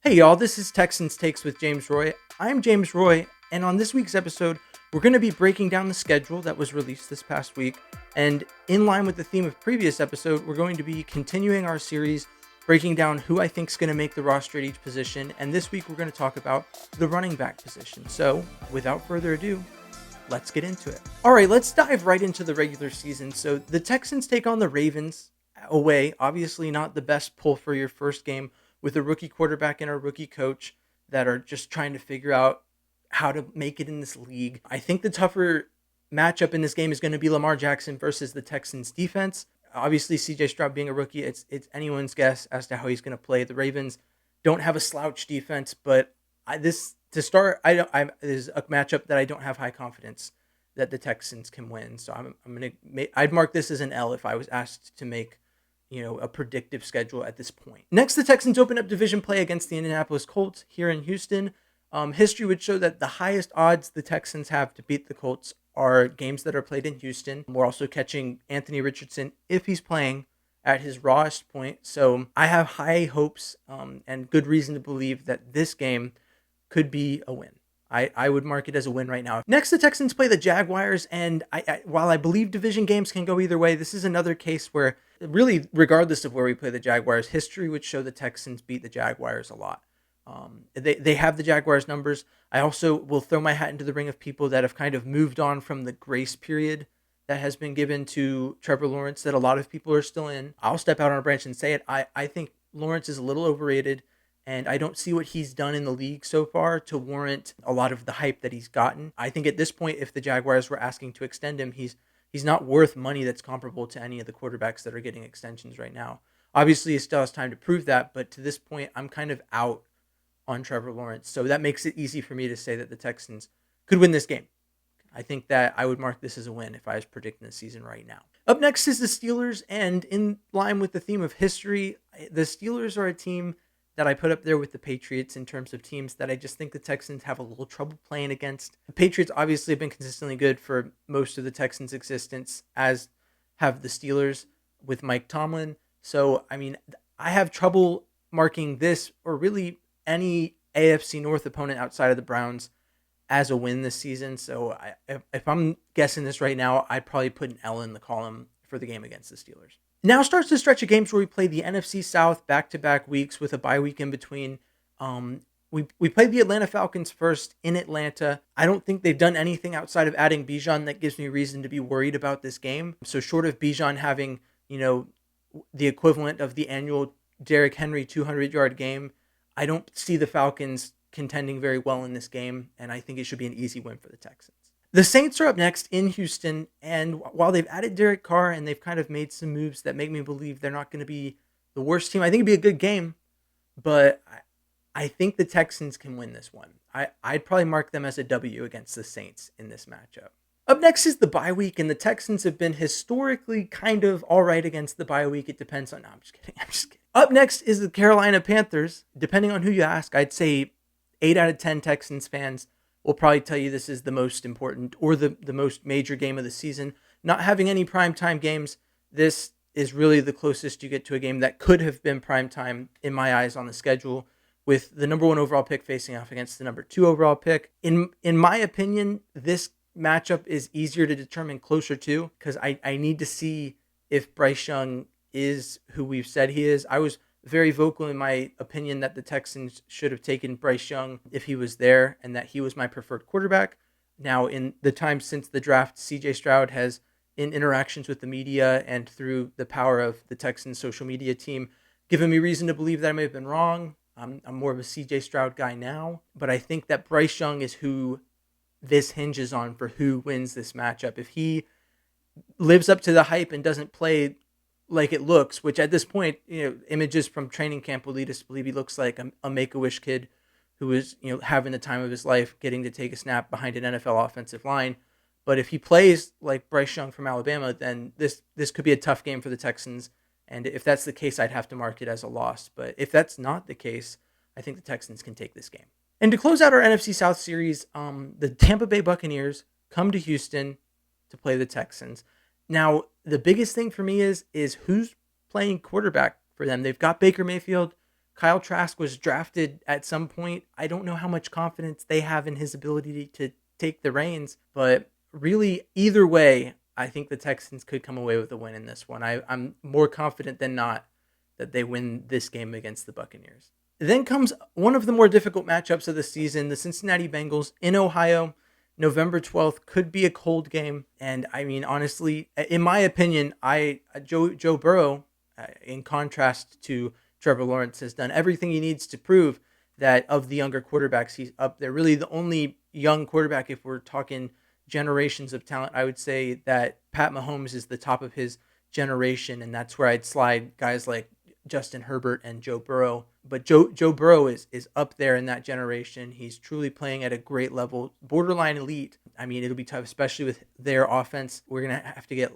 Hey y'all, this is Texans Takes with James Roy. I'm James Roy, and on this week's episode, we're going to be breaking down the schedule that was released this past week. And in line with the theme of previous episode, we're going to be continuing our series breaking down who I think is going to make the roster at each position. And this week, we're going to talk about the running back position. So without further ado, let's get into it. All right, let's dive right into the regular season. So the Texans take on the Ravens away. Obviously not the best pull for your first game with a rookie quarterback and a rookie coach that are just trying to figure out how to make it in this league. I think the tougher matchup in this game is going to be Lamar Jackson versus the Texans defense. Obviously, CJ Stroud being a rookie, it's anyone's guess as to how he's going to play. The Ravens don't have a slouch defense, but this is a matchup that I don't have high confidence that the Texans can win. So I'd mark this as an L if I was asked to make a predictive schedule at this point. Next, the Texans open up division play against the Indianapolis Colts here in Houston. History would show that the highest odds the Texans have to beat the Colts are games that are played in Houston. We're also catching Anthony Richardson, if he's playing, at his rawest point. So I have high hopes and good reason to believe that this game could be a win. I would mark it as a win right now. Next, the Texans play the Jaguars, and while I believe division games can go either way, this is another case where, really, regardless of where we play the Jaguars, history would show the Texans beat the Jaguars a lot. They have the Jaguars numbers. I also will throw my hat into the ring of people that have kind of moved on from the grace period that has been given to Trevor Lawrence that a lot of people are still in. I'll step out on a branch and say it. I think Lawrence is a little overrated, and I don't see what he's done in the league so far to warrant a lot of the hype that he's gotten. I think at this point, if the Jaguars were asking to extend him, he's not worth money that's comparable to any of the quarterbacks that are getting extensions right now. Obviously, he still has time to prove that, but to this point, I'm kind of out on Trevor Lawrence. So that makes it easy for me to say that the Texans could win this game. I think that I would mark this as a win if I was predicting the season right now. Up next is the Steelers, and in line with the theme of history, the Steelers are a team that I put up there with the Patriots in terms of teams that I just think the Texans have a little trouble playing against. The Patriots obviously have been consistently good for most of the Texans' existence, as have the Steelers with Mike Tomlin. So, I have trouble marking this or really any AFC North opponent outside of the Browns as a win this season. So if I'm guessing this right now, I'd probably put an L in the column for the game against the Steelers. Now starts the stretch of games where we play the NFC South back-to-back weeks with a bye week in between. We played the Atlanta Falcons first in Atlanta. I don't think they've done anything outside of adding Bijan that gives me reason to be worried about this game. So short of Bijan having, the equivalent of the annual Derrick Henry 200-yard game, I don't see the Falcons contending very well in this game, and I think it should be an easy win for the Texans. The Saints are up next in Houston, and while they've added Derek Carr and they've kind of made some moves that make me believe they're not going to be the worst team, I think it'd be a good game, but I think the Texans can win this one. I'd probably mark them as a W against the Saints in this matchup. Up next is the bye week, and the Texans have been historically kind of all right against the bye week. It depends on... No, I'm just kidding. Up next is the Carolina Panthers. Depending on who you ask, I'd say 8 out of 10 Texans fans will probably tell you this is the most important or the most major game of the season. Not having any primetime games, this is really the closest you get to a game that could have been primetime in my eyes on the schedule, with the number 1 overall pick facing off against the number 2 overall pick. In my opinion, this matchup is easier to determine closer to, because I need to see if Bryce Young is who we've said he is. I was very vocal in my opinion that the Texans should have taken Bryce Young if he was there, and that he was my preferred quarterback. Now, in the time since the draft, CJ Stroud has, in interactions with the media and through the power of the Texans social media team, given me reason to believe that I may have been wrong. I'm more of a CJ Stroud guy now, but I think that Bryce Young is who this hinges on for who wins this matchup. If he lives up to the hype and doesn't play like it looks, which at this point, images from training camp will lead us to believe he looks like a Make-A-Wish kid who is, having the time of his life, getting to take a snap behind an NFL offensive line. But if he plays like Bryce Young from Alabama, then this could be a tough game for the Texans. And if that's the case, I'd have to mark it as a loss. But if that's not the case, I think the Texans can take this game. And to close out our NFC South series, the Tampa Bay Buccaneers come to Houston to play the Texans. Now, the biggest thing for me is who's playing quarterback for them. They've got Baker Mayfield Kyle Trask was drafted at some point. I don't know how much confidence they have in his ability to take the reins, but really, either way, I think the Texans could come away with a win in this one. I'm more confident than not that they win this game against the Buccaneers. Then comes one of the more difficult matchups of the season, the Cincinnati Bengals in Ohio. November 12th could be a cold game. And I mean, honestly, in my opinion, Joe Burrow, in contrast to Trevor Lawrence, has done everything he needs to prove that of the younger quarterbacks, he's up there. Really the only young quarterback, if we're talking generations of talent, I would say that Pat Mahomes is the top of his generation. And that's where I'd slide guys like Justin Herbert and Joe Burrow. But Joe Burrow is up there in that generation. He's truly playing at a great level, borderline elite. I mean, it'll be tough, especially with their offense. We're going to have to get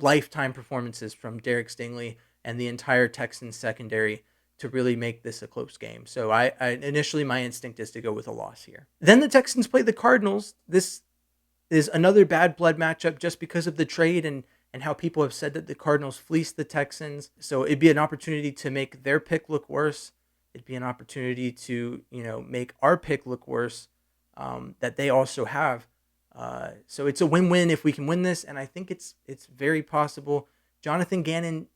lifetime performances from Derek Stingley and the entire Texans secondary to really make this a close game. So I initially, my instinct is to go with a loss here. Then the Texans play the Cardinals. This is another bad blood matchup just because of the trade and how people have said that the Cardinals fleeced the Texans. So it'd be an opportunity to make their pick look worse. It'd be an opportunity to, make our pick look worse that they also have. So it's a win-win if we can win this, and I think it's very possible. Jonathan Gannon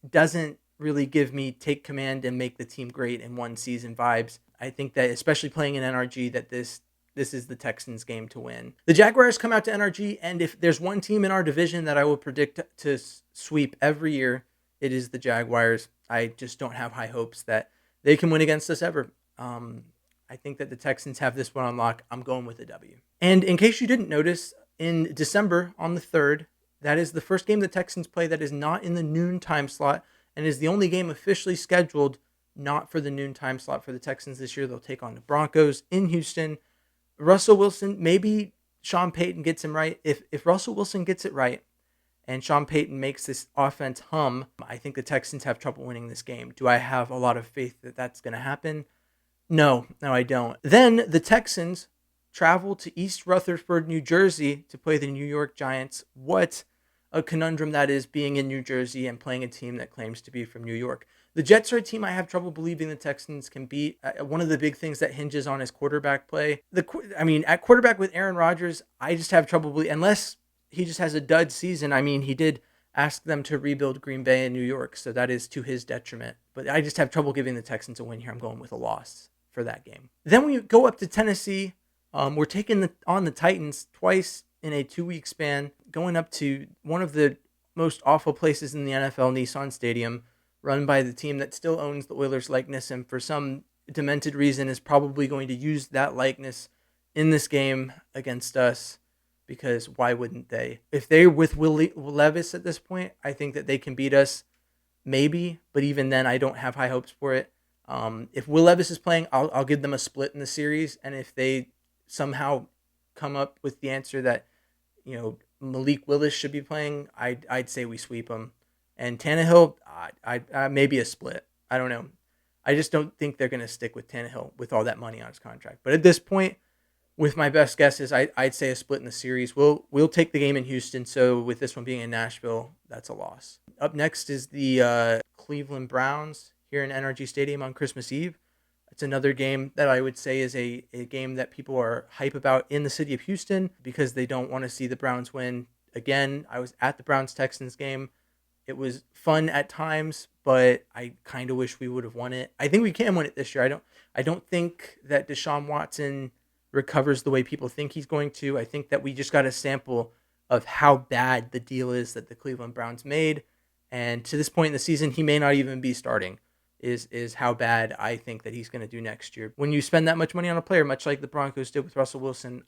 doesn't really give me take command and make the team great in one season vibes. I think that, especially playing in NRG, that this is the Texans' game to win. The Jaguars come out to NRG, and if there's one team in our division that I will predict to sweep every year, it is the Jaguars. I just don't have high hopes that they can win against us ever. I think that the Texans have this one on lock. I'm going with a W. And in case you didn't notice, in December on the 3rd, that is the first game the Texans play that is not in the noon time slot and is the only game officially scheduled not for the noon time slot for the Texans this year. They'll take on the Broncos in Houston. Russell Wilson, maybe Sean Payton gets him right. If Russell Wilson gets it right and Sean Payton makes this offense hum, I think the Texans have trouble winning this game. Do I have a lot of faith that that's going to happen? No, I don't. Then the Texans travel to East Rutherford, New Jersey to play the New York Giants. What a conundrum that is, being in New Jersey and playing a team that claims to be from New York. The Jets are a team I have trouble believing the Texans can beat. One of the big things that hinges on is quarterback play. At quarterback with Aaron Rodgers, I just have trouble believing, unless he just has a dud season. I mean, he did ask them to rebuild Green Bay and New York, so that is to his detriment. But I just have trouble giving the Texans a win here. I'm going with a loss for that game. Then we go up to Tennessee. We're taking on the Titans twice in a 2-week span, going up to one of the most awful places in the NFL, Nissan Stadium, run by the team that still owns the Oilers likeness and for some demented reason is probably going to use that likeness in this game against us, because why wouldn't they? If they're with Will Levis at this point, I think that they can beat us, maybe, but even then I don't have high hopes for it. If Will Levis is playing, I'll give them a split in the series, and if they somehow come up with the answer that Malik Willis should be playing, I'd say we sweep them. And Tannehill, I maybe a split. I don't know. I just don't think they're going to stick with Tannehill with all that money on his contract. But at this point, with my best guesses, I'd say a split in the series. We'll take the game in Houston. So with this one being in Nashville, that's a loss. Up next is the Cleveland Browns here in NRG Stadium on Christmas Eve. It's another game that I would say is a game that people are hype about in the city of Houston because they don't want to see the Browns win. Again, I was at the Browns-Texans game. It was fun at times, but I kind of wish we would have won it. I think we can win it this year. I don't think that Deshaun Watson recovers the way people think he's going to. I think that we just got a sample of how bad the deal is that the Cleveland Browns made. And to this point in the season, he may not even be starting, is how bad I think that he's going to do next year. When you spend that much money on a player, much like the Broncos did with Russell Wilson,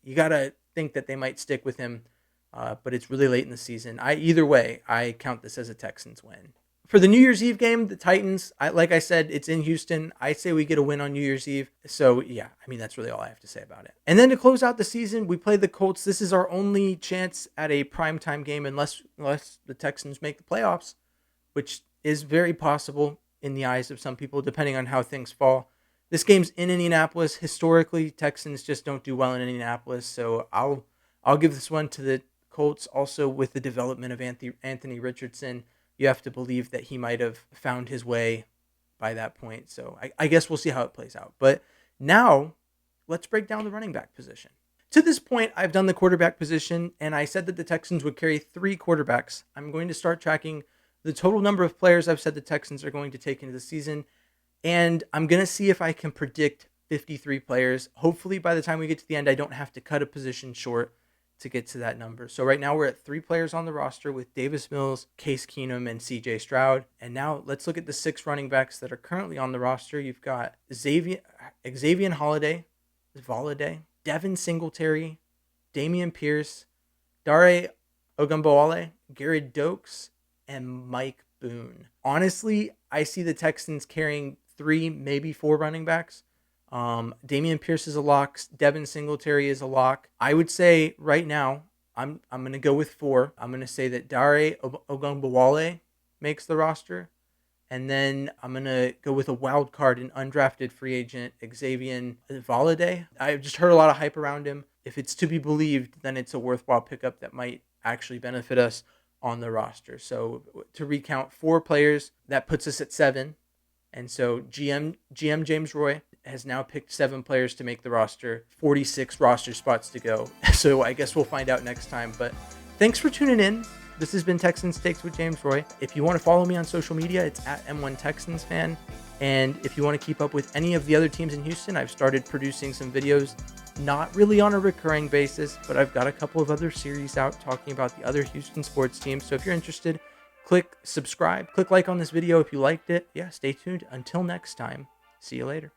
you got to think that they might stick with him. But it's really late in the season. Either way, I count this as a Texans win. For the New Year's Eve game, the Titans, like I said, it's in Houston. I say we get a win on New Year's Eve. So, yeah, that's really all I have to say about it. And then to close out the season, we play the Colts. This is our only chance at a primetime game unless the Texans make the playoffs, which is very possible in the eyes of some people, depending on how things fall. This game's in Indianapolis. Historically, Texans just don't do well in Indianapolis. So I'll give this one to the Colts. Also, with the development of Anthony Richardson, you have to believe that he might have found his way by that point. So I guess we'll see how it plays out. But now let's break down the running back position. To this point, I've done the quarterback position, and I said that the Texans would carry 3 quarterbacks. I'm going to start tracking the total number of players I've said the Texans are going to take into the season, and I'm going to see if I can predict 53 players. Hopefully, by the time we get to the end, I don't have to cut a position short to get to that number. So right now we're at 3 players on the roster with Davis Mills, Case Keenum, and CJ Stroud. And now let's look at the 6 running backs that are currently on the roster. You've got Xavier Holiday, Devin Singletary, Damian Pierce, Dare Ogunbowale, Garrett Dokes, and Mike Boone. Honestly, I see the Texans carrying 3, maybe 4 running backs. Damian Pierce is a lock. Devin Singletary is a lock. I would say right now, I'm going to go with 4. I'm going to say that Dare Ogunbowale makes the roster. And then I'm going to go with a wild card, an undrafted free agent, Xavier Holiday. I've just heard a lot of hype around him. If it's to be believed, then it's a worthwhile pickup that might actually benefit us on the roster. So to recount 4 players, that puts us at 7. And so GM James Roy has now picked 7 players to make the roster, 46 roster spots to go. So I guess we'll find out next time. But thanks for tuning in. This has been Texans Takes with James Roy. If you want to follow me on social media, it's at M1 Texans Fan. And if you want to keep up with any of the other teams in Houston, I've started producing some videos, not really on a recurring basis, but I've got a couple of other series out talking about the other Houston sports teams. So if you're interested, click subscribe, click like on this video if you liked it. Yeah, stay tuned. Until next time, see you later.